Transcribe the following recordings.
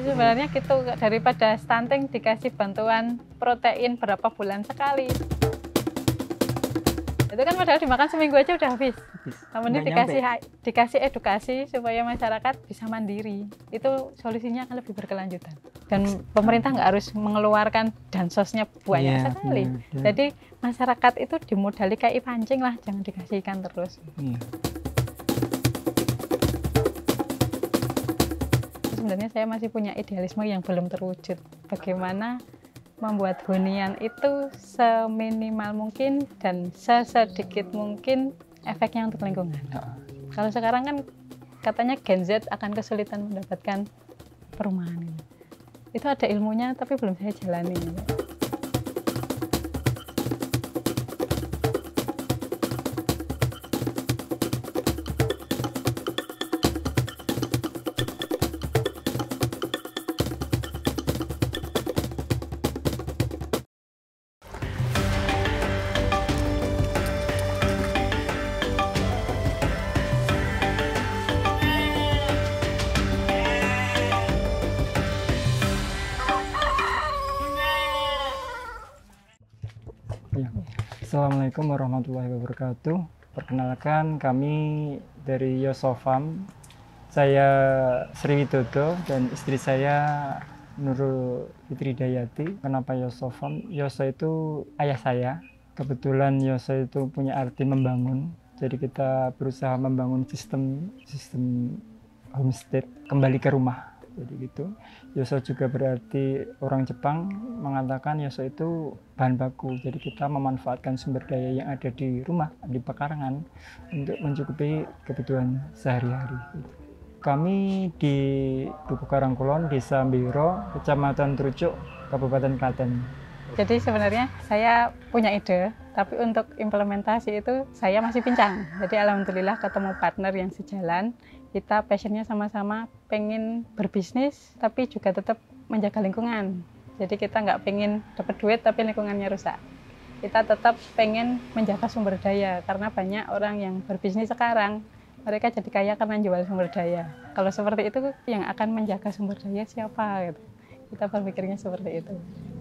Sebenarnya gitu, daripada stunting dikasih bantuan protein berapa bulan sekali. Itu kan padahal dimakan seminggu aja udah habis. Namun ini dikasih edukasi supaya masyarakat bisa mandiri. Itu solusinya akan lebih berkelanjutan. Dan pemerintah nggak harus mengeluarkan dansosnya banyak sekali. Jadi masyarakat itu dimodali kayak pancing lah, jangan dikasih ikan terus. Sebenarnya saya masih punya idealisme yang belum terwujud. Bagaimana membuat hunian itu seminimal mungkin dan sesedikit mungkin efeknya untuk lingkungan. Kalau sekarang kan katanya Gen Z akan kesulitan mendapatkan perumahan. Itu ada ilmunya tapi belum saya jalani. Assalamualaikum warahmatullahi wabarakatuh. Perkenalkan, kami dari Yoso Farm. Saya Sri Widodo dan istri saya Nurul Fitri Dayati. Kenapa Yoso Farm? Yoso itu ayah saya. Kebetulan Yoso itu punya arti membangun. Jadi kita berusaha membangun sistem homestay kembali ke rumah. Jadi gitu. Yoso juga berarti orang Jepang mengatakan Yoso itu bahan baku. Jadi kita memanfaatkan sumber daya yang ada di rumah, di pekarangan untuk mencukupi kebutuhan sehari-hari. Kami di Dukuh Karangkulon, Desa Mbiro, Kecamatan Trucuk, Kabupaten Klaten. Jadi sebenarnya saya punya ide, tapi untuk implementasi itu saya masih pincang. Jadi alhamdulillah ketemu partner yang sejalan. Kita passionnya sama-sama pengen berbisnis, tapi juga tetap menjaga lingkungan. Jadi kita nggak pengen dapat duit, tapi lingkungannya rusak. Kita tetap pengen menjaga sumber daya, karena banyak orang yang berbisnis sekarang, mereka jadi kaya karena jual sumber daya. Kalau seperti itu, yang akan menjaga sumber daya siapa? Gitu. Kita berpikirnya seperti itu.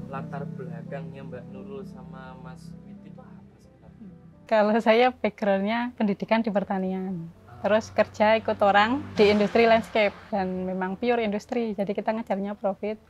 Latar belakangnya Mbak Nurul sama Mas Witi itu apa sebenarnya? Kalau saya backgroundnya pendidikan di pertanian. Terus kerja ikut orang di industri landscape dan memang pure industri. Jadi kita ngejarnya profit.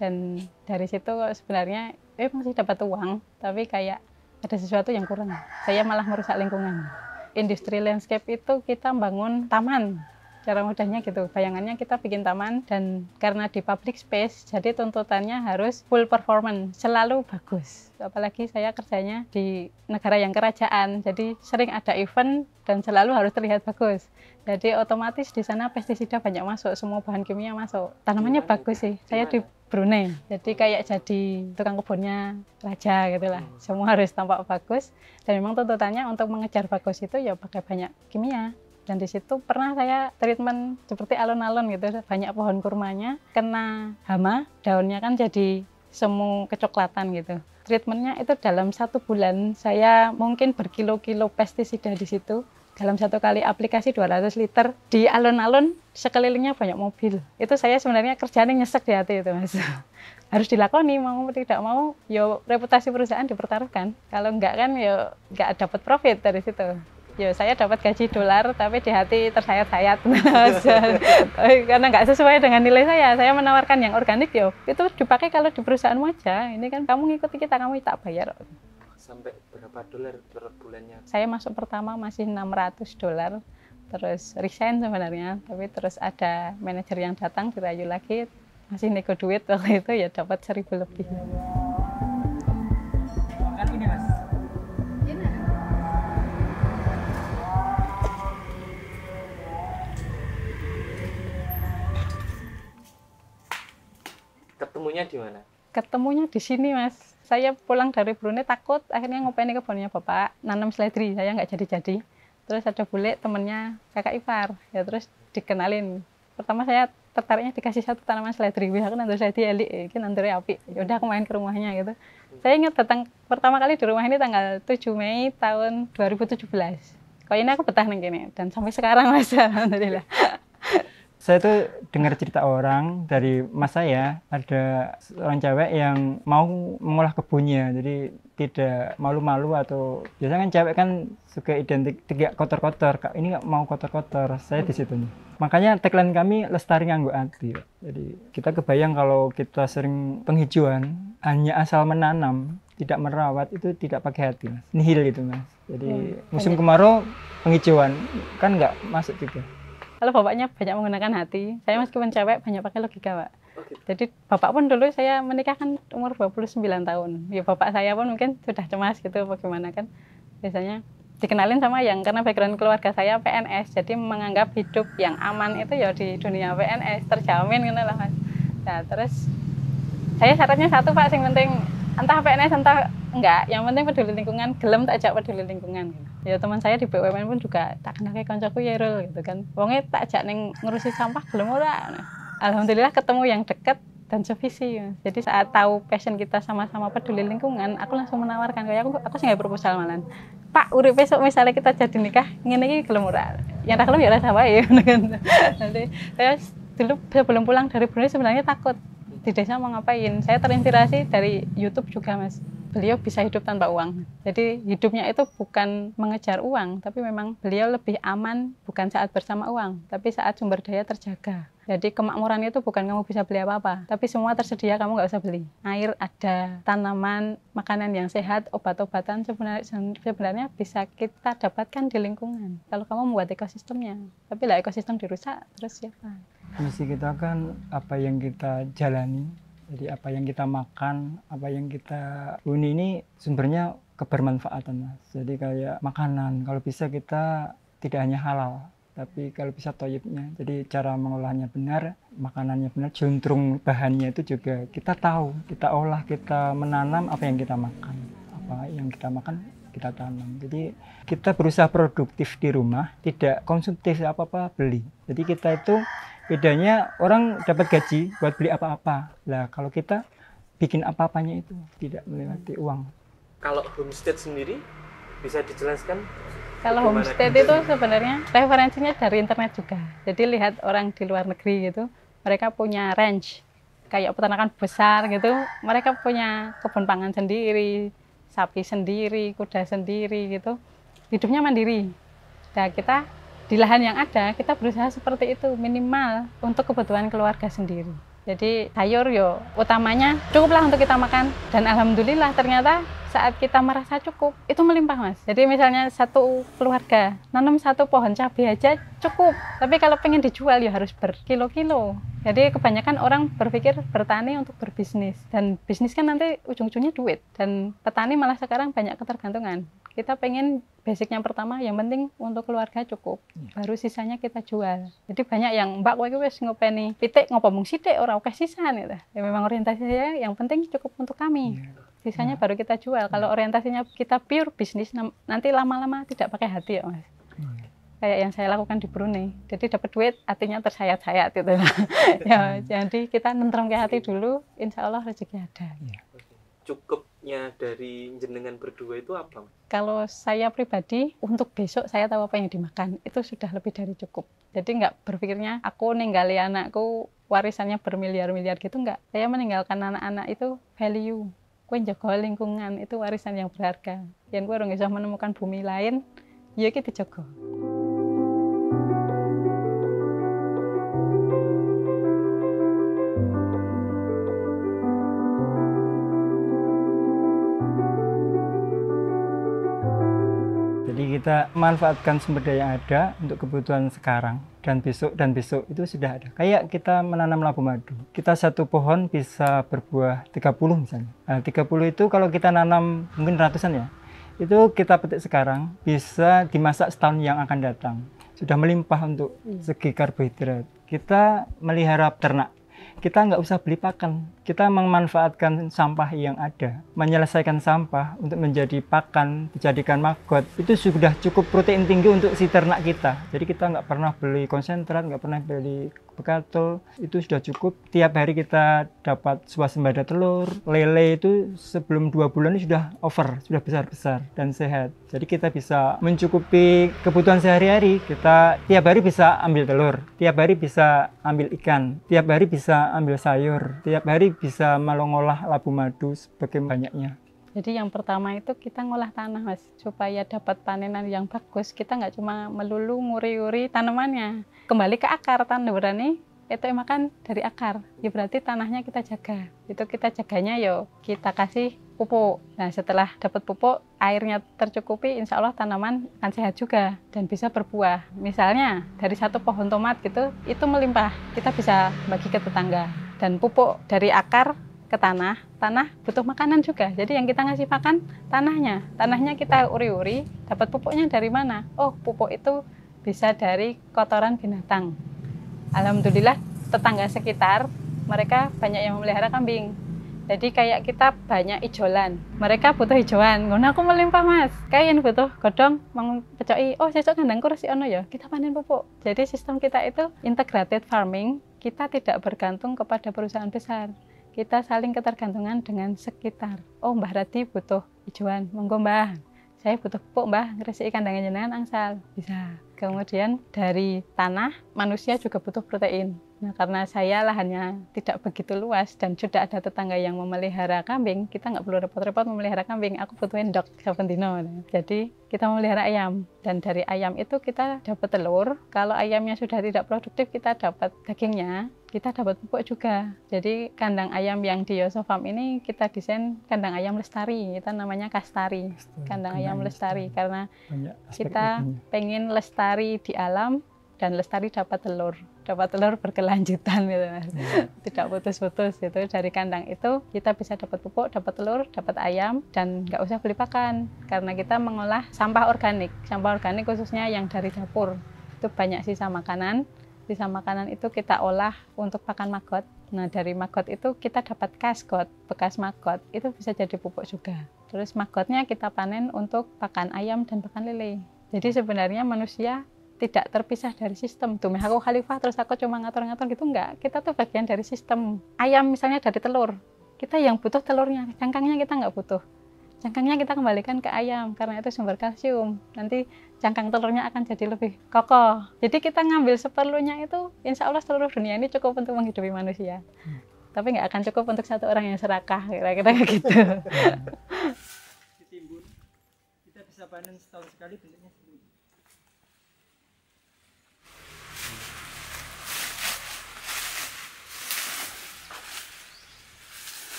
Dan dari situ sebenarnya masih dapat uang, tapi kayak ada sesuatu yang kurang. Saya malah merusak lingkungan. Industri landscape itu kita bangun taman. Cara mudahnya gitu, bayangannya kita bikin taman dan karena di public space, jadi tuntutannya harus full performance, selalu bagus. Apalagi saya kerjanya di negara yang kerajaan, jadi sering ada event dan selalu harus terlihat bagus. Jadi otomatis di sana pestisida banyak masuk, semua bahan kimia masuk. Tanamannya bagus sih, saya di Brunei, jadi kayak jadi tukang kebunnya raja gitu lah. Semua harus tampak bagus dan memang tuntutannya untuk mengejar bagus itu ya pakai banyak kimia. Dan di situ pernah saya treatment seperti alun-alun gitu, banyak pohon kurmanya kena hama, daunnya kan jadi semu kecoklatan gitu. Treatmentnya itu dalam 1 bulan saya mungkin berkilo-kilo pestisida di situ. Dalam 1 kali aplikasi 200 liter di alun-alun, sekelilingnya banyak mobil. Itu saya sebenarnya kerjanya nyesek di hati itu, Mas. Harus dilakoni, mau tidak mau, yo reputasi perusahaan dipertaruhkan. Kalau enggak kan yo enggak dapat profit dari situ. Ya, saya dapat gaji dolar, tapi di hati tersayat-sayat. Karena nggak sesuai dengan nilai saya. Saya menawarkan yang organik, yo. Itu dipakai kalau di perusahaanmu aja. Ini kan kamu ngikuti kita, kamu tak bayar. Sampai berapa dolar per bulannya? Saya masuk pertama masih 600 dolar. Terus resign sebenarnya. Tapi terus ada manajer yang datang, dirayu lagi. Masih nego duit waktu itu, ya dapat 1.000 lebih. Kan ini, Mas. Ketemunya di mana? Ketemunya di sini, Mas. Saya pulang dari Brunei takut, akhirnya ngopeni kebunnya bapak, nanam seledri, saya nggak jadi-jadi. Terus ada bule temennya kakak ipar, ya terus dikenalin. Pertama saya tertariknya dikasih 1 tanaman seledri, aku nanti seledri elik, ini nanti api. Yaudah aku main ke rumahnya gitu. Saya ingat datang pertama kali di rumah ini tanggal 7 Mei tahun 2017. Kok ini aku betah nih gini, dan sampai sekarang Mas, alhamdulillah. Saya tuh dengar cerita orang dari mas saya, ada seorang cewek yang mau mengolah kebunnya, jadi tidak malu-malu atau biasanya kan cewek kan suka identik tidak kotor-kotor, Kak ini nggak mau kotor-kotor, saya di situ nih. Makanya tagline kami lestari nganggo ati. Jadi kita kebayang kalau kita sering penghijauan hanya asal menanam, tidak merawat itu tidak pakai hati, mas. Nihil itu mas. Jadi musim kemarau penghijauan kan nggak masuk juga. Kalau bapaknya banyak menggunakan hati, saya meskipun cewek banyak pakai logika, Pak. Oke. Jadi bapak pun dulu saya menikah kan umur 29 tahun. Ya bapak saya pun mungkin sudah cemas gitu bagaimana kan. Biasanya dikenalin sama yang karena background keluarga saya PNS, jadi menganggap hidup yang aman itu ya di dunia PNS terjamin gitu lah, Mas. Nah, terus saya syaratnya satu, Pak, yang penting entah PNS entah enggak, yang penting peduli lingkungan, gelem tak ajak peduli lingkungan gitu. Ya teman saya di BUMN pun juga tak kenal kayak koncoku ya Rul gitu kan. Wonge tak ajak neng ngurusi sampah gelem ora. Nah, alhamdulillah ketemu yang deket dan sevisi. Ya. Jadi saat tahu passion kita sama-sama peduli lingkungan, aku langsung menawarkan kayak aku sih nggak proposal malan. Pak, urip besok misalnya kita jadi nikah, ngene iki gelem ora. Yang tak gelem ya rasa wae Nanti saya dulu sebelum pulang dari Brunei sebenarnya takut di desa mau ngapain. Saya terinspirasi dari YouTube juga, Mas. Beliau bisa hidup tanpa uang. Jadi hidupnya itu bukan mengejar uang, tapi memang beliau lebih aman bukan saat bersama uang, tapi saat sumber daya terjaga. Jadi kemakmuran itu bukan kamu bisa beli apa-apa, tapi semua tersedia, kamu nggak usah beli. Air ada, tanaman, makanan yang sehat, obat-obatan sebenarnya bisa kita dapatkan di lingkungan. Kalau kamu membuat ekosistemnya, tapi lah ekosistem dirusak, terus siapa? Misi kita kan apa yang kita jalani. Jadi apa yang kita makan, apa yang kita huni ini sumbernya kebermanfaatan, mas. Jadi kayak makanan, kalau bisa kita tidak hanya halal, tapi kalau bisa toyibnya. Jadi cara mengolahnya benar, makanannya benar, juntrung bahannya itu juga kita tahu, kita olah, kita menanam apa yang kita makan. Apa yang kita makan, kita tanam. Jadi kita berusaha produktif di rumah, tidak konsumtif apa-apa beli. Jadi kita itu bedanya orang dapat gaji buat beli apa-apa. Lah kalau kita bikin apa-apanya itu tidak melewati uang. Kalau homestay sendiri bisa dijelaskan? Kalau Bagaimana homestay itu sebenarnya referensinya dari internet juga. Jadi lihat orang di luar negeri gitu, mereka punya ranch kayak peternakan besar gitu, mereka punya kebun pangan sendiri, sapi sendiri, kuda sendiri gitu. Hidupnya mandiri. Nah, kita di lahan yang ada, kita berusaha seperti itu minimal untuk kebutuhan keluarga sendiri. Jadi sayur yo utamanya cukuplah untuk kita makan, dan alhamdulillah ternyata saat kita merasa cukup itu melimpah, mas. Jadi misalnya satu keluarga nanam satu pohon cabai aja cukup, tapi kalau pengen dijual ya harus berkilo-kilo. Jadi kebanyakan orang berpikir bertani untuk berbisnis, dan bisnis kan nanti ujung-ujungnya duit, dan petani malah sekarang banyak ketergantungan. Kita pengen basicnya pertama yang penting untuk keluarga cukup, baru sisanya kita jual. Jadi banyak yang mbak kowe wis ngopeni pitik ngopo mung sithik ora akeh sisan gitu. Ya memang orientasi saya yang penting cukup untuk kami. Sisanya baru kita jual. Kalau orientasinya kita pure bisnis, nanti lama-lama tidak pakai hati ya, mas. Kayak yang saya lakukan di Brunei. Jadi dapat duit, hatinya tersayat-sayat gitu. Ya, jadi kita nentremke hati dulu, insya Allah rezeki ada. Cukupnya dari jenengan berdua itu apa? Kalau saya pribadi, untuk besok saya tahu apa yang dimakan, itu sudah lebih dari cukup. Jadi nggak berpikirnya aku ninggali anakku warisannya bermiliar-miliar gitu, nggak. Saya meninggalkan anak-anak itu value. Kue jaga lingkungan, itu warisan yang berharga. Yang gue bisa menemukan bumi lain, ya kita jaga. Jadi kita manfaatkan sumber daya yang ada untuk kebutuhan sekarang dan besok itu sudah ada. Kayak kita menanam labu madu. Kita satu pohon bisa berbuah 30 misalnya. Nah, 30 itu kalau kita nanam mungkin ratusan ya. Itu kita petik sekarang bisa dimasak setahun yang akan datang. Sudah melimpah untuk segi karbohidrat. Kita melihara ternak. Kita nggak usah beli pakan, kita memanfaatkan sampah yang ada, menyelesaikan sampah untuk menjadi pakan, dijadikan maggot, itu sudah cukup protein tinggi untuk si ternak kita. Jadi kita nggak pernah beli konsentrat, nggak pernah beli bekatul itu sudah cukup. Tiap hari kita dapat swasembada telur, lele itu sebelum 2 bulan ini sudah over, sudah besar-besar dan sehat. Jadi kita bisa mencukupi kebutuhan sehari-hari. Kita tiap hari bisa ambil telur, tiap hari bisa ambil ikan, tiap hari bisa ambil sayur, tiap hari bisa ngolah labu madu sebagai banyaknya. Jadi yang pertama itu kita ngolah tanah Mas, supaya dapat panenan yang bagus. Kita nggak cuma melulu nguri-uri tanamannya. Kembali ke akar tanduran nih, itu makan dari akar. Ya berarti tanahnya kita jaga. Itu kita jaganya yo, kita kasih pupuk. Nah setelah dapat pupuk, airnya tercukupi, insya Allah tanaman akan sehat juga dan bisa berbuah. Misalnya dari satu pohon tomat gitu, itu melimpah. Kita bisa bagi ke tetangga. Dan pupuk dari akar ke tanah butuh makanan juga. Jadi yang kita ngasih makan tanahnya kita uri-uri, dapat pupuknya dari mana? Oh, pupuk itu bisa dari kotoran binatang. Alhamdulillah tetangga sekitar mereka banyak yang memelihara kambing. Jadi kayak kita banyak ijolan. Mereka butuh hijauan. Ngono aku melimpah Mas. Kayak butuh godong mau pecoki. Oh, sesuk kandangku resi ono ya. Kita panen pupuk. Jadi sistem kita itu integrated farming. Kita tidak bergantung kepada perusahaan besar. Kita saling ketergantungan dengan sekitar. Oh, Mbah Radi butuh hijauan, monggo Mbah. Saya butuh pupuk Mbah, ngresiki kandangnya jenengan angsal. Bisa. Kemudian dari tanah, manusia juga butuh protein. Nah, karena saya lahannya tidak begitu luas dan sudah ada tetangga yang memelihara kambing, kita nggak perlu repot-repot memelihara kambing. Aku butuh endok saben dino. Jadi kita memelihara ayam dan dari ayam itu kita dapat telur. Kalau ayamnya sudah tidak produktif, kita dapat dagingnya. Kita dapat pupuk juga. Jadi kandang ayam yang di Yosofarm ini kita desain kandang ayam lestari. Kita namanya kastari. Kandang ayam lestari karena kita pengen lestari di alam dan lestari dapat telur berkelanjutan gitu Mas. Tidak putus-putus itu. Dari kandang itu kita bisa dapat pupuk, dapat telur, dapat ayam dan nggak usah beli pakan karena kita mengolah sampah organik khususnya yang dari dapur. Itu banyak sisa makanan itu kita olah untuk pakan maggot. Nah dari maggot itu kita dapat kaskot, bekas maggot itu bisa jadi pupuk juga. Terus maggotnya kita panen untuk pakan ayam dan pakan lele. Jadi sebenarnya manusia tidak terpisah dari sistem. Tuh, aku khalifah terus aku cuma ngatur-ngatur gitu, enggak. Kita tuh bagian dari sistem. Ayam misalnya dari telur, kita yang butuh telurnya, cangkangnya kita nggak butuh. Cangkangnya kita kembalikan ke ayam, karena itu sumber kalsium. Nanti cangkang telurnya akan jadi lebih kokoh. Jadi kita ngambil seperlunya itu, insya Allah seluruh dunia ini cukup untuk menghidupi manusia. Tapi nggak akan cukup untuk satu orang yang serakah, kira-kira gitu. Ditimbun, kita bisa panen setahun sekali bentuknya seperti ini.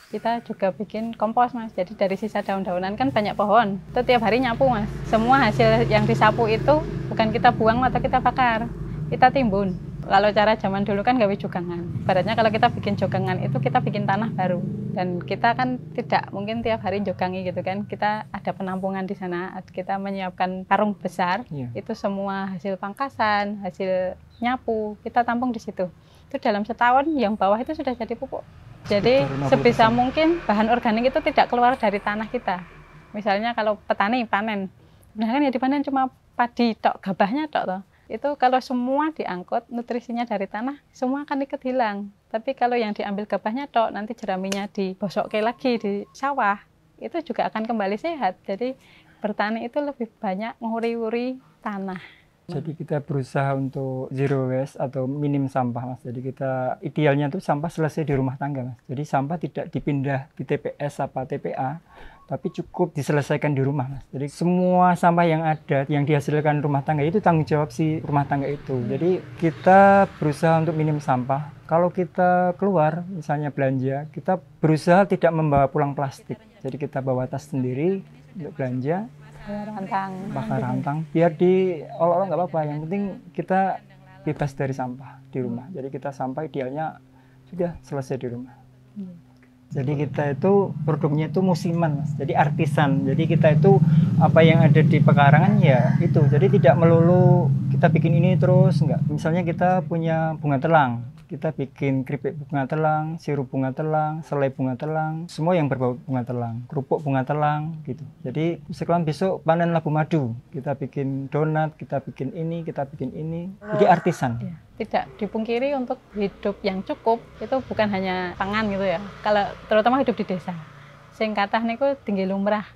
Kita juga bikin kompos Mas, jadi dari sisa daun-daunan kan banyak pohon, itu tiap hari nyapu Mas. Semua hasil yang disapu itu bukan kita buang atau kita bakar, kita timbun. Kalau cara zaman dulu kan gawe jogangan, ibaratnya kalau kita bikin jogangan itu kita bikin tanah baru. Dan kita kan tidak mungkin tiap hari jogangi gitu kan, kita ada penampungan di sana, kita menyiapkan karung besar, itu semua hasil pangkasan, hasil nyapu, kita tampung di situ. Itu dalam setahun yang bawah itu sudah jadi pupuk. Jadi sebisa mungkin bahan organik itu tidak keluar dari tanah kita. Misalnya kalau petani panen, nah kan ya dipanen cuma padi tok, gabahnya tok toh. Itu kalau semua diangkut nutrisinya dari tanah, semua akan ikut hilang. Tapi kalau yang diambil gabahnya tok, nanti jeraminya dibosokke lagi di sawah, itu juga akan kembali sehat. Jadi bertani itu lebih banyak nguri-uri tanah. Jadi kita berusaha untuk zero waste atau minim sampah Mas. Jadi kita idealnya tuh sampah selesai di rumah tangga Mas. Jadi sampah tidak dipindah di TPS apa TPA, tapi cukup diselesaikan di rumah Mas. Jadi semua sampah yang ada yang dihasilkan rumah tangga itu tanggung jawab si rumah tangga itu. Jadi kita berusaha untuk minim sampah. Kalau kita keluar misalnya belanja, kita berusaha tidak membawa pulang plastik. Jadi kita bawa tas sendiri untuk belanja. Bakar rantang biar diolok-olok nggak apa-apa, yang penting kita bebas dari sampah di rumah. Jadi kita sampah idealnya sudah selesai di rumah. Jadi kita itu produknya itu musiman Mas, jadi artisan. Jadi kita itu apa yang ada di pekarangan ya itu, jadi tidak melulu kita bikin ini terus, enggak. Misalnya kita punya bunga telang, Kita bikin keripik bunga telang, sirup bunga telang, selai bunga telang, semua yang berbau bunga telang, kerupuk bunga telang gitu. Jadi sekarang besok panen labu madu, kita bikin donat, kita bikin ini, kita bikin ini. Jadi artisan. Ya, tidak dipungkiri untuk hidup yang cukup itu bukan hanya pangan gitu ya. Kalau terutama hidup di desa, sing kathah niku tinggi lumrah.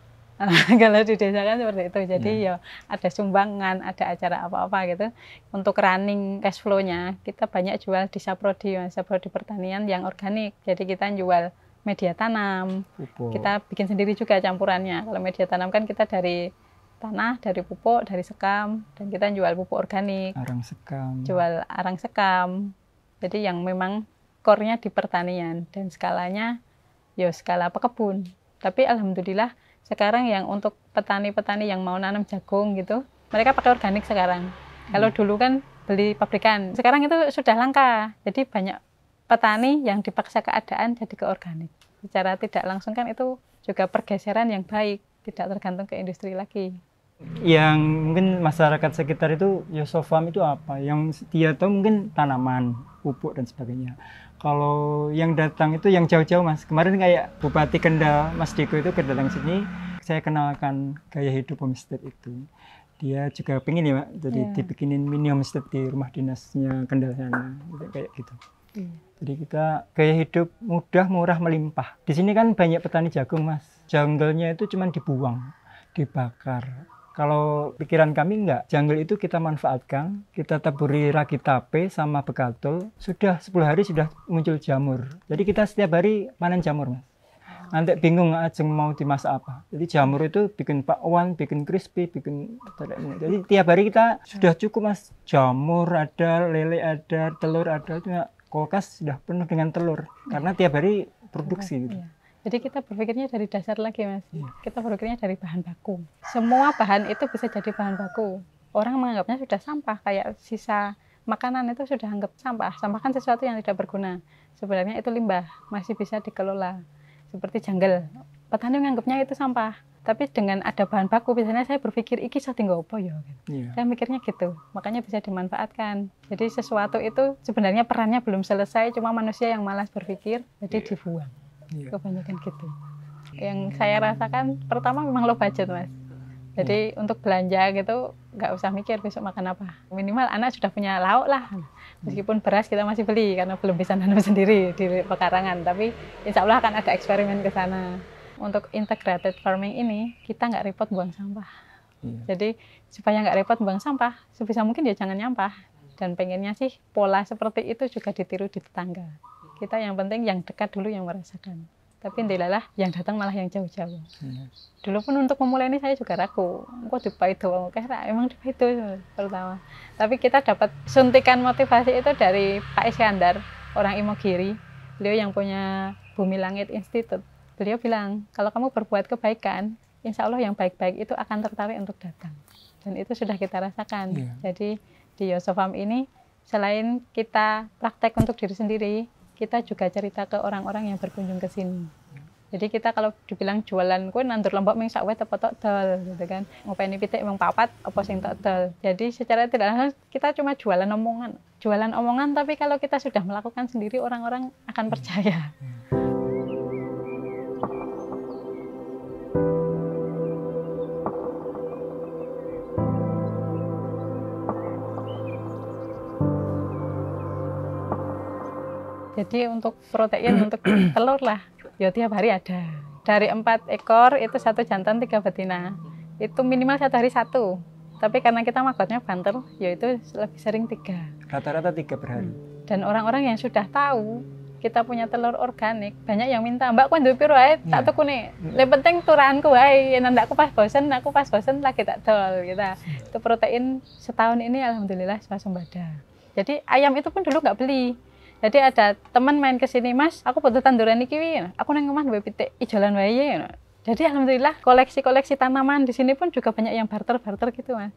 Kalau di desa kan seperti itu. Jadi ya ada sumbangan, ada acara apa-apa gitu. Untuk running cash flow-nya kita banyak jual di Saprodi, Saprodi pertanian yang organik. Jadi kita jual media tanam. Pupuk. Kita bikin sendiri juga campurannya. Kalau media tanam kan kita dari tanah, dari pupuk, dari sekam, dan kita jual pupuk organik. Arang sekam. Jual arang sekam. Jadi yang memang core-nya di pertanian dan skalanya ya skala pekebun. Tapi alhamdulillah sekarang yang untuk petani-petani yang mau nanam jagung gitu, mereka pakai organik sekarang. Kalau dulu kan beli pabrikan, sekarang itu sudah langka. Jadi banyak petani yang dipaksa keadaan jadi ke organik. Secara tidak langsung kan itu juga pergeseran yang baik, tidak tergantung ke industri lagi. Yang mungkin masyarakat sekitar itu Yosofam itu apa? Yang dia tahu mungkin tanaman, pupuk dan sebagainya. Kalau yang datang itu yang jauh-jauh Mas. Kemarin kayak Bupati Kendal, Mas Diko itu datang sini, saya kenalkan gaya hidup homestead itu. Dia juga pengen ya Pak, jadi dibikinin mini homestead di rumah dinasnya Kendal sana, kayak gitu. Jadi kita gaya hidup mudah, murah, melimpah. Di sini kan banyak petani jagung Mas. Junggelnya itu cuma dibuang, dibakar. Kalau pikiran kami enggak, jungle itu kita manfaatkan, kita taburi ragi tape sama begatul, sudah 10 hari sudah muncul jamur. Jadi kita setiap hari panen jamur Mas. Nanti bingung ajeng mau dimasak apa. Jadi jamur itu bikin bakwan, bikin crispy, bikin... Jadi tiap hari kita sudah cukup Mas. Jamur ada, lele ada, telur ada, kulkas sudah penuh dengan telur. Karena tiap hari produksi gitu. Jadi kita berpikirnya dari dasar lagi Mas. Kita berpikirnya dari bahan baku. Semua bahan itu bisa jadi bahan baku. Orang menganggapnya sudah sampah, kayak sisa makanan itu sudah anggap sampah. Sampah kan sesuatu yang tidak berguna. Sebenarnya itu limbah, masih bisa dikelola. Seperti jungle. Petani menganggapnya itu sampah. Tapi dengan ada bahan baku, biasanya saya berpikir, iki saya tinggal apa ya? Saya mikirnya gitu, makanya bisa dimanfaatkan. Jadi sesuatu itu sebenarnya perannya belum selesai, cuma manusia yang malas berpikir, jadi dibuang. Kebanyakan gitu. Yang saya rasakan pertama memang low budget Mas. Jadi untuk belanja gitu nggak usah mikir besok makan apa. Minimal anak sudah punya lauk lah. Meskipun beras kita masih beli karena belum bisa nanam sendiri di pekarangan. Tapi insya Allah akan ada eksperimen ke sana. Untuk integrated farming ini kita nggak repot buang sampah. Jadi supaya nggak repot buang sampah, sebisa mungkin ya jangan nyampah. Dan pengennya sih pola seperti itu juga ditiru di tetangga. Kita yang penting yang dekat dulu yang merasakan. Tapi ndilalah yang datang malah yang jauh-jauh. Dulu pun untuk memulai ini saya juga ragu. Kok dipaido kayak emang dipaido pertama. Tapi kita dapat suntikan motivasi itu dari Pak Iskandar, orang Imogiri. Beliau yang punya Bumi Langit Institute. Beliau bilang, kalau kamu berbuat kebaikan, insya Allah yang baik-baik itu akan tertarik untuk datang. Dan itu sudah kita rasakan. Jadi di Yosofam ini selain kita praktek untuk diri sendiri, kita juga cerita ke orang-orang yang berkunjung ke sini. Jadi kita kalau dibilang jualan kue nandur lombok ming sak wet apa tok dol gitu kan. Ngopeni pitik emang papat apa sing tok dol. Jadi secara tidak langsung kita cuma jualan omongan. Jualan omongan tapi kalau kita sudah melakukan sendiri orang-orang akan percaya. Jadi untuk protein, untuk telur lah, ya tiap hari ada. Dari 4 ekor, itu 1 jantan, 3 betina. Itu minimal 1 hari 1. Tapi karena kita magotnya banter, ya itu lebih sering 3. Rata-rata 3 per hari. Dan orang-orang yang sudah tahu, kita punya telur organik, banyak yang minta, Mbak, kau duwe piro ae, tak tuku nih. Yang penting turahanku wae, yen ndak aku pas bosen lagi tak dol gitu. Itu protein setahun ini alhamdulillah swasembada. Jadi ayam itu pun dulu nggak beli. Jadi ada teman main ke sini, Mas, aku butuh tanduran iki wi. Aku nang omah duwe pitik ijolan wae. Jadi alhamdulillah koleksi-koleksi tanaman di sini pun juga banyak yang barter-barter gitu, Mas.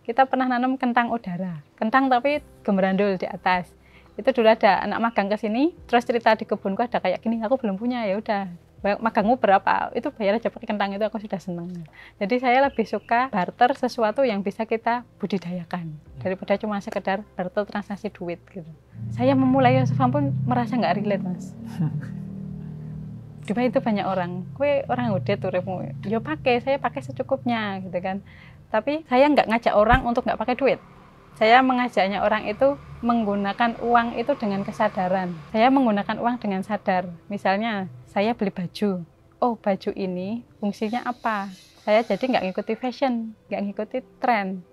Kita pernah nanam kentang udara. Kentang tapi gemerandul di atas. Itu dulu ada anak magang ke sini, terus cerita di kebunku ada kayak gini, aku belum punya, ya udah. Magangmu berapa? Itu bayar aja pakai kentang, itu aku sudah senang. Jadi saya lebih suka barter sesuatu yang bisa kita budidayakan daripada cuma sekedar barter transaksi duit gitu. saya memulai Yosofam pun merasa nggak relate mas. Di mana itu banyak orang, kue orang udah turunmu, yo saya pakai secukupnya gitu kan. Tapi saya nggak ngajak orang untuk nggak pakai duit. Saya mengajaknya orang itu menggunakan uang itu dengan kesadaran. Saya menggunakan uang dengan sadar. Misalnya saya beli baju, oh baju ini fungsinya apa? Saya jadi nggak ngikuti fashion, nggak ngikuti tren.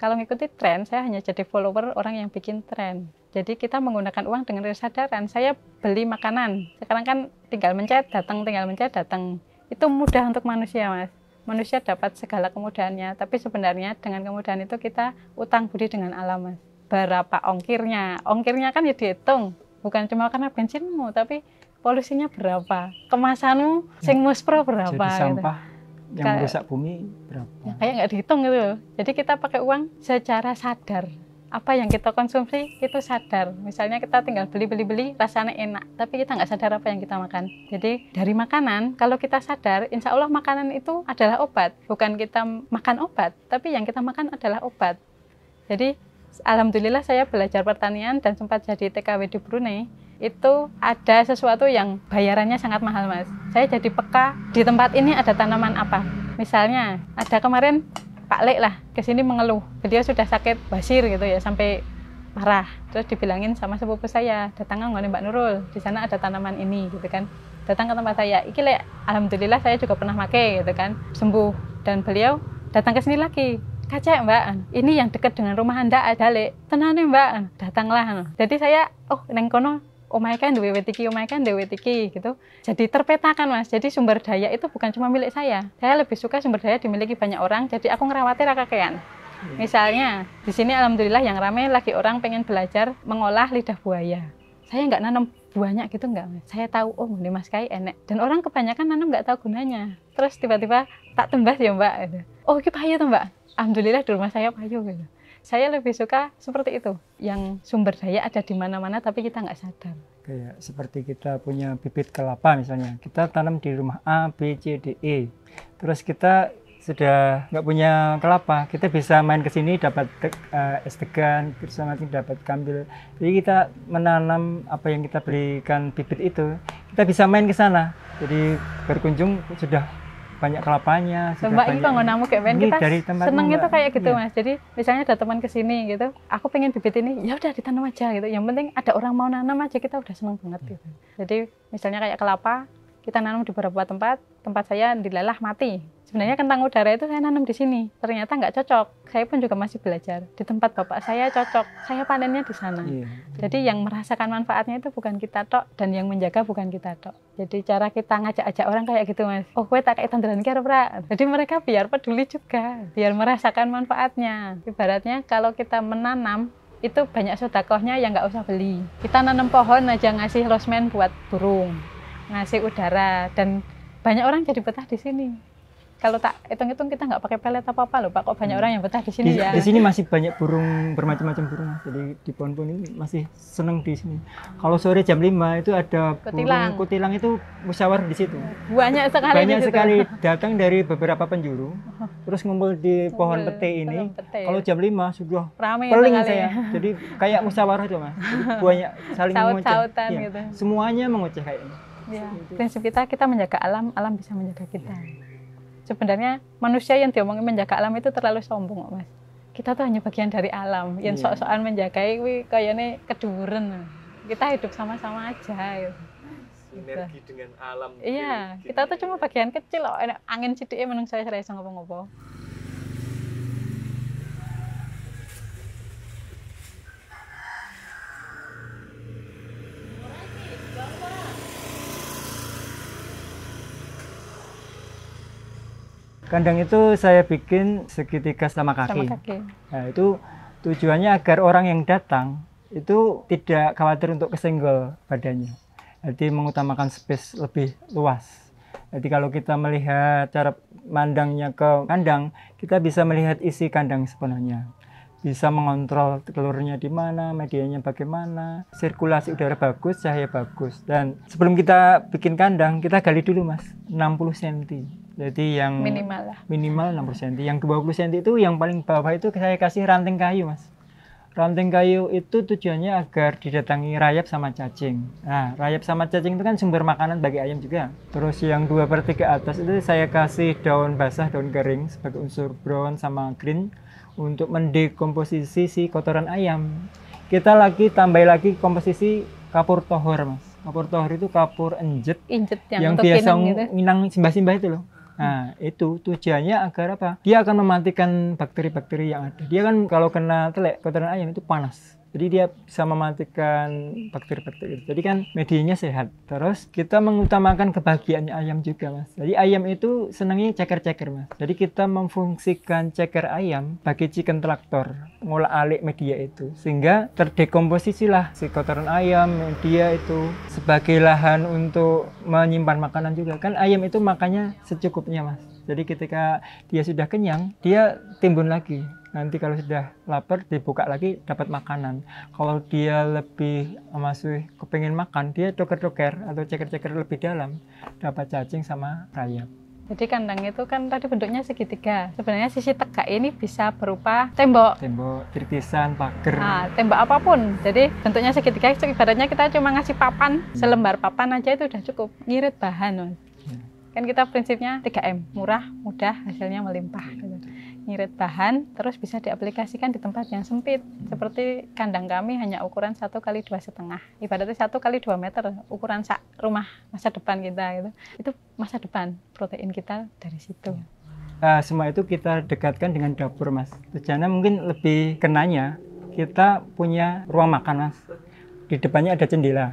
Kalau ngikuti tren, saya hanya jadi follower orang yang bikin tren. Jadi kita menggunakan uang dengan kesadaran. Saya beli makanan, sekarang kan tinggal mencet datang, tinggal mencet datang. Itu mudah untuk manusia mas. Manusia dapat segala kemudahannya, tapi sebenarnya dengan kemudahan itu kita utang budi dengan alam mas. Berapa ongkirnya? Ongkirnya kan ya dihitung, bukan cuma karena bensinmu, tapi polusinya berapa? Kemasanmu sing muspro berapa? Jadi sampah gitu. yang merusak bumi berapa? Ya, kayak nggak dihitung gitu loh. Jadi kita pakai uang secara sadar. Apa yang kita konsumsi itu sadar. Misalnya kita tinggal beli rasanya enak, tapi kita nggak sadar apa yang kita makan. Jadi dari makanan, kalau kita sadar, insya Allah makanan itu adalah obat. Bukan kita makan obat, tapi yang kita makan adalah obat. Jadi alhamdulillah saya belajar pertanian dan sempat jadi TKW di Brunei. Itu ada sesuatu yang bayarannya sangat mahal mas. Saya jadi peka di tempat ini ada tanaman apa. Misalnya ada kemarin Pak Lek lah kesini mengeluh, beliau sudah sakit basir gitu ya sampai parah. Terus dibilangin sama sepupu saya, datang ngomongin Mbak Nurul, di sana ada tanaman ini gitu kan. Datang ke tempat saya, iki Lek, alhamdulillah saya juga pernah pakai gitu kan, sembuh. Dan beliau datang ke sini lagi, kacek Mbak, ini yang dekat dengan rumah Anda ada Lek, tenane Mbak, datanglah. Jadi saya, oh neng kono omah kan duwe wetiki, omah kan duwe wetiki gitu. Jadi terpetakan mas. Jadi sumber daya itu bukan cuma milik saya. Saya lebih suka sumber daya dimiliki banyak orang. Jadi aku ngerawati rakakean. Misalnya di sini alhamdulillah yang ramai lagi orang pengen belajar mengolah lidah buaya. Saya nggak nanam buahnya gitu nggak mas. Saya tahu oh ini mas kai enek. Dan orang kebanyakan nanam nggak tahu gunanya. Terus tiba-tiba tak tembas ya mbak. Gitu. Oh ini payu tuh mbak. Alhamdulillah di rumah saya payu gitu. Saya lebih suka seperti itu, yang sumber daya ada di mana-mana tapi kita nggak sadar. Kayak seperti kita punya bibit kelapa misalnya, kita tanam di rumah A, B, C, D, E. Terus kita sudah nggak punya kelapa, kita bisa main ke sini dapat es degan, bersama dapat kambil. Jadi kita menanam apa yang kita berikan bibit itu, kita bisa main ke sana. Jadi berkunjung sudah banyak kelapanya. Mbak ini penggunamu kayak main kita seneng itu kayak gitu iya. mas. Jadi misalnya ada teman kesini gitu, aku pengen bibit ini, ya udah ditanam aja gitu. Yang penting ada orang mau nanam aja kita udah seneng banget gitu. Jadi misalnya kayak kelapa, kita nanam di beberapa tempat saya dilelah mati. Sebenarnya kentang udara itu saya nanam di sini, ternyata nggak cocok. Saya pun juga masih belajar. Di tempat bapak saya cocok, saya panennya di sana. Iya. Jadi yang merasakan manfaatnya itu bukan kita tok, dan yang menjaga bukan kita tok. Jadi cara kita ngajak-ajak orang kayak gitu mas. Oh gue tak kayak tanderan kira pra. Jadi mereka biar peduli juga, biar merasakan manfaatnya. Ibaratnya kalau kita menanam, itu banyak sedekahnya yang nggak usah beli. Kita nanam pohon aja ngasih losmen buat burung, ngasih udara, dan banyak orang jadi betah di sini. Kalau tak hitung-hitung kita nggak pakai pelet apa-apa loh Pak, kok banyak orang yang betah di sini ya. Di sini masih banyak burung, bermacam-macam burung. Jadi di pohon-pohon ini masih senang di sini. Kalau sore jam 5 itu ada burung kutilang itu musyawar di situ. Banyak sekali. Banyak sekali datang dari beberapa penjuru, terus ngumpul di pohon pete ini. Kalau jam 5 sudah peling saya. Jadi kayak musyawarah itu mas. Jadi banyak saling mengoceh. Ya, gitu. Semuanya mengoceh kayak ini. Ya, prinsip kita menjaga alam, alam bisa menjaga kita. Sebenarnya manusia yang diomongin menjaga alam itu terlalu sombong mas. Kita tuh hanya bagian dari alam. Yang sok-sokan menjaga itu kayaknya keduren. Kita hidup sama-sama aja. Sinergi dengan alam. Iya, kita tuh cuma bagian kecil loh. Angin sidiknya menung saya iso ngopo-ngopo. Kandang itu saya bikin segitiga sama kaki. Nah, itu tujuannya agar orang yang datang itu tidak khawatir untuk kesenggol badannya. Jadi mengutamakan space lebih luas. Jadi kalau kita melihat cara mandangnya ke kandang, kita bisa melihat isi kandang sepenuhnya. Bisa mengontrol telurnya di mana, medianya bagaimana, sirkulasi udara bagus, cahaya bagus. Dan sebelum kita bikin kandang, kita gali dulu mas, 60 cm. Jadi yang minimal 60 cm. Yang 20 cm itu yang paling bawah itu saya kasih ranting kayu mas. Ranting kayu itu tujuannya agar didatangi rayap sama cacing. Nah, rayap sama cacing itu kan sumber makanan bagi ayam juga. Terus yang 2/3 ke atas itu saya kasih daun basah, daun kering sebagai unsur brown sama green untuk mendekomposisi si kotoran ayam. Kita tambah lagi komposisi kapur tohor, Mas. Kapur tohor itu kapur enjet yang untuk biasa gitu. nginang simbah-simbah itu loh. Nah, itu tujuannya agar apa? Dia akan mematikan bakteri-bakteri yang ada. Dia kan kalau kena telek kotoran ayam itu panas. Jadi dia bisa mematikan bakteri-bakteri. Jadi kan medianya sehat. Terus kita mengutamakan kebahagiaannya ayam juga, Mas. Jadi ayam itu senangnya ceker-ceker, Mas. Jadi kita memfungsikan ceker ayam bagi chicken traktor, ngolah alik media itu. Sehingga terdekomposisilah si kotoran ayam, media itu sebagai lahan untuk menyimpan makanan juga. Kan ayam itu makannya secukupnya, Mas. Jadi ketika dia sudah kenyang, dia timbun lagi. Nanti kalau sudah lapar, dibuka lagi, dapat makanan. Kalau dia lebih masih kepengen makan, dia doker-doker atau ceker-ceker lebih dalam, dapat cacing sama rayap. Jadi kandang itu kan tadi bentuknya segitiga. Sebenarnya sisi tegak ini bisa berupa tembok. Tembok, tritisan, pagar. Nah, tembok apapun. Jadi bentuknya segitiga, ibaratnya kita cuma ngasih papan, selembar papan aja itu udah cukup. Ngirit bahan, Mas. Kan kita prinsipnya 3M, murah, mudah, hasilnya melimpah. Gitu. Ngirit bahan, terus bisa diaplikasikan di tempat yang sempit. Seperti kandang kami hanya ukuran 1 kali 2,5. Ibaratnya 1 kali 2 meter, ukuran rumah masa depan kita. Gitu. Itu masa depan, protein kita dari situ. Semua itu kita dekatkan dengan dapur, Mas. Tujuannya mungkin lebih kenanya, kita punya ruang makan, Mas. Di depannya ada jendela.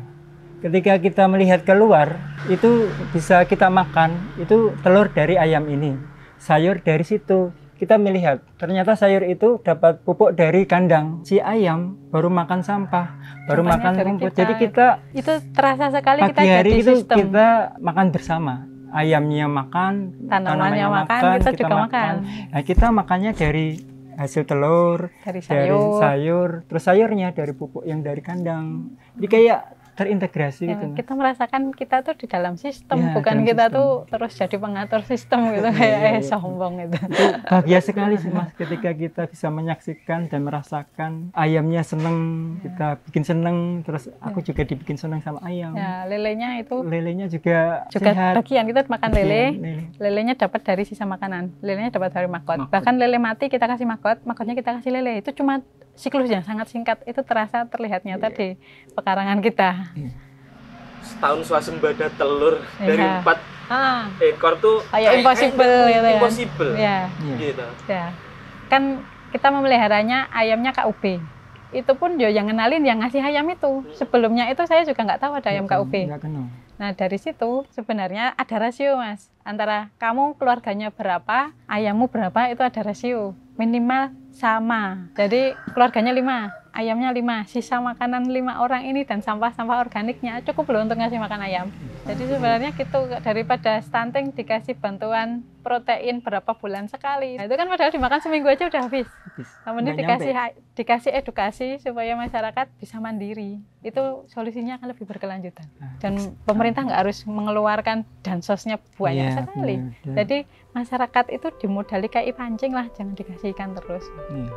Ketika kita melihat keluar, itu bisa kita makan, itu telur dari ayam ini, sayur dari situ. Kita melihat, ternyata sayur itu dapat pupuk dari kandang. Si ayam baru makan sampah, baru makan rumput. Jadi kita itu terasa sekali pagi kita hari jadi itu sistem. kita makan bersama. Ayamnya makan, Tanamannya makan, kita juga makan. Nah, kita makannya dari hasil telur, Dari dari sayur, terus sayurnya dari pupuk yang dari kandang. Jadi kayak terintegrasi Ya, gitu. kita merasakan kita tuh di dalam sistem, Ya, bukan dalam kita sistem. tuh terus jadi pengatur sistem gitu kayak sombong gitu. Itu bahagia sekali sih, Mas, ketika kita bisa menyaksikan dan merasakan ayamnya seneng, kita bikin seneng, terus aku juga dibikin seneng sama ayam. Ya, lelenya itu Lelenya juga juga sehat. bagian kita makan lele. Lele. Lelenya dapat dari sisa makanan. Lelenya dapat dari makot. Makot. Bahkan lele mati kita kasih makot, makotnya kita kasih lele. Itu cuma siklusnya sangat singkat. Itu terasa terlihat nyata di pekarangan kita. Setahun swasembada telur dari 4 ekor tuh Kayak impossible gitu ya. Impossible. Ya. Gitu. Ya. Kan kita memeliharanya ayamnya KUB. Itu pun yo yang ngenalin yang ngasih ayam itu. Sebelumnya itu saya juga nggak tahu ada ayam KUB. Nggak kenal. Nah dari situ sebenarnya ada rasio, Mas, antara kamu keluarganya berapa, ayammu berapa, itu ada rasio minimal sama. Jadi keluarganya 5, ayamnya 5, sisa makanan 5 orang ini dan sampah-sampah organiknya cukup loh untuk ngasih makan ayam. Jadi sebenarnya gitu, daripada stunting dikasih bantuan protein berapa bulan sekali. Nah, itu kan padahal dimakan seminggu aja udah habis. Namun ini dikasih edukasi supaya masyarakat bisa mandiri. Itu solusinya akan lebih berkelanjutan. Dan pemerintah nggak harus mengeluarkan dansosnya banyak sekali. Benar. Jadi masyarakat itu dimodali kayak pancing lah, jangan dikasih ikan terus. Iya.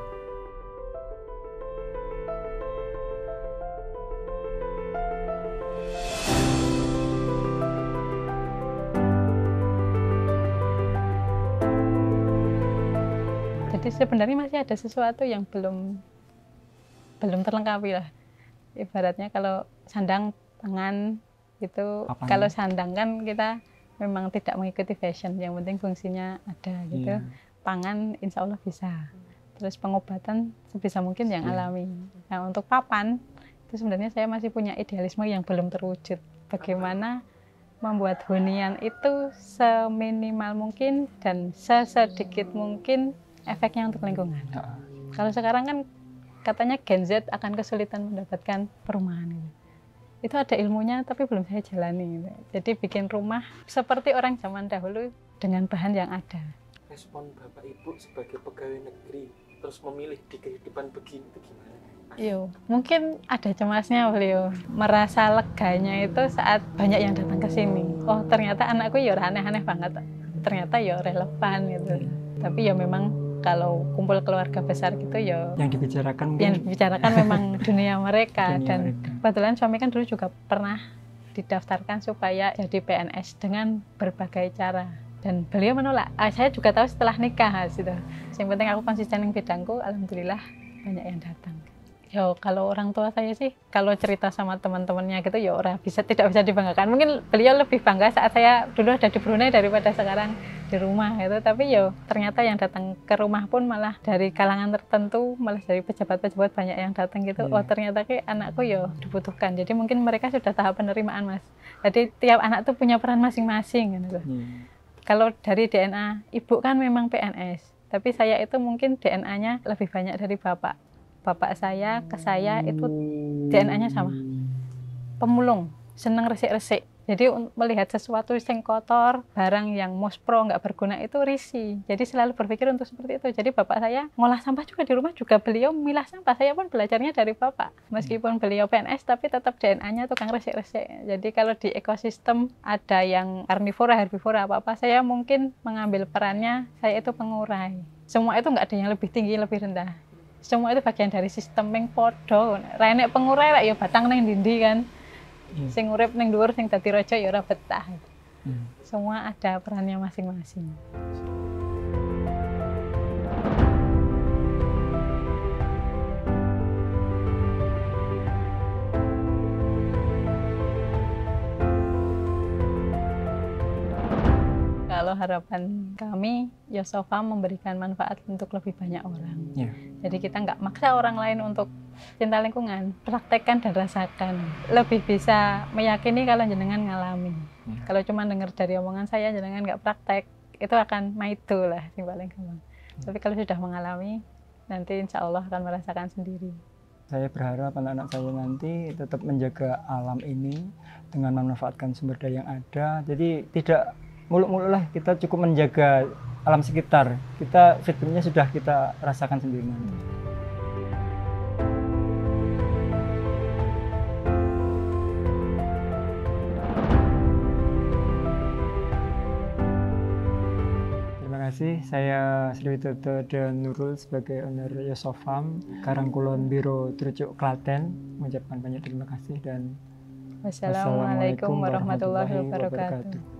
Jadi sebenarnya masih ada sesuatu yang belum terlengkapi lah. Ibaratnya kalau sandang pangan itu, kalau sandang kan kita memang tidak mengikuti fashion, yang penting fungsinya ada gitu. Pangan insya Allah bisa. Terus pengobatan sebisa mungkin yang alami. Nah untuk papan itu sebenarnya saya masih punya idealisme yang belum terwujud. Bagaimana membuat hunian itu seminimal mungkin dan sesedikit mungkin efeknya untuk lingkungan. Kalau sekarang kan katanya Gen Z akan kesulitan mendapatkan perumahan. Itu ada ilmunya tapi belum saya jalani. Jadi bikin rumah seperti orang zaman dahulu dengan bahan yang ada. Respon Bapak Ibu sebagai pegawai negeri terus memilih di kehidupan begini itu gimana? Yo, mungkin ada cemasnya beliau. Merasa leganya itu saat banyak yang datang ke sini. Oh ternyata anakku ya aneh-aneh banget. Ternyata ya relevan gitu. Tapi ya memang kalau kumpul keluarga besar gitu ya Yang dibicarakan yang mungkin dibicarakan memang dunia mereka. dunia Dan mereka. kebetulan suami kan dulu juga pernah didaftarkan supaya jadi PNS dengan berbagai cara, dan beliau menolak. Saya juga tahu setelah nikah gitu. Yang penting aku konsisten di bidangku, alhamdulillah banyak yang datang. Yo, kalau orang tua saya sih, kalau cerita sama teman-temannya gitu, ya tidak bisa dibanggakan. Mungkin beliau lebih bangga saat saya dulu ada di Brunei daripada sekarang di rumah gitu. Tapi yo, ternyata yang datang ke rumah pun malah dari kalangan tertentu, malah dari pejabat-pejabat banyak yang datang gitu. Iya. Oh, ternyata anakku yo dibutuhkan. Jadi mungkin mereka sudah tahap penerimaan, Mas. Jadi tiap anak tuh punya peran masing-masing gitu. Kalau dari DNA, ibu kan memang PNS, tapi saya itu mungkin DNA-nya lebih banyak dari bapak. Bapak saya ke saya itu DNA-nya sama, pemulung, seneng resik-resik. Jadi melihat sesuatu yang kotor, barang yang mospro nggak berguna itu risih. Jadi selalu berpikir untuk seperti itu. Jadi bapak saya ngolah sampah juga di rumah, juga beliau milah sampah. Saya pun belajarnya dari bapak. Meskipun beliau PNS, tapi tetap DNA-nya tukang resik-resik. Jadi kalau di ekosistem ada yang karnivora, herbivora, apa-apa, saya mungkin mengambil perannya, saya itu pengurai. Semua itu nggak ada yang lebih tinggi, lebih rendah. Semua itu bagian dari sistem yang podo. Renek pengurai lah ya batang neng dindi kan. Sing urip ning dhuwur sing dadi raja ya ora betah. Semua ada perannya masing-masing. Kalau harapan kami, Yosofam memberikan manfaat untuk lebih banyak orang. Ya. Jadi kita nggak maksa orang lain untuk cinta lingkungan, praktekkan dan rasakan. Lebih bisa meyakini kalau jenengan ngalami. Ya. Kalau cuma dengar dari omongan saya, jenengan nggak praktek, itu akan maido lah yang paling gampang. Tapi kalau sudah mengalami, nanti insya Allah akan merasakan sendiri. Saya berharap anak-anak saya nanti tetap menjaga alam ini dengan memanfaatkan sumber daya yang ada. Jadi tidak muluk-muluk lah, kita cukup menjaga alam sekitar. Kita feedbacknya sudah kita rasakan sendiri nanti. Terima kasih, saya Sri Widodo dan Nurul sebagai owner Yosofam Karangkulon Biro Trucuk Klaten mengucapkan banyak terima kasih dan Wassalamualaikum warahmatullahi wabarakatuh.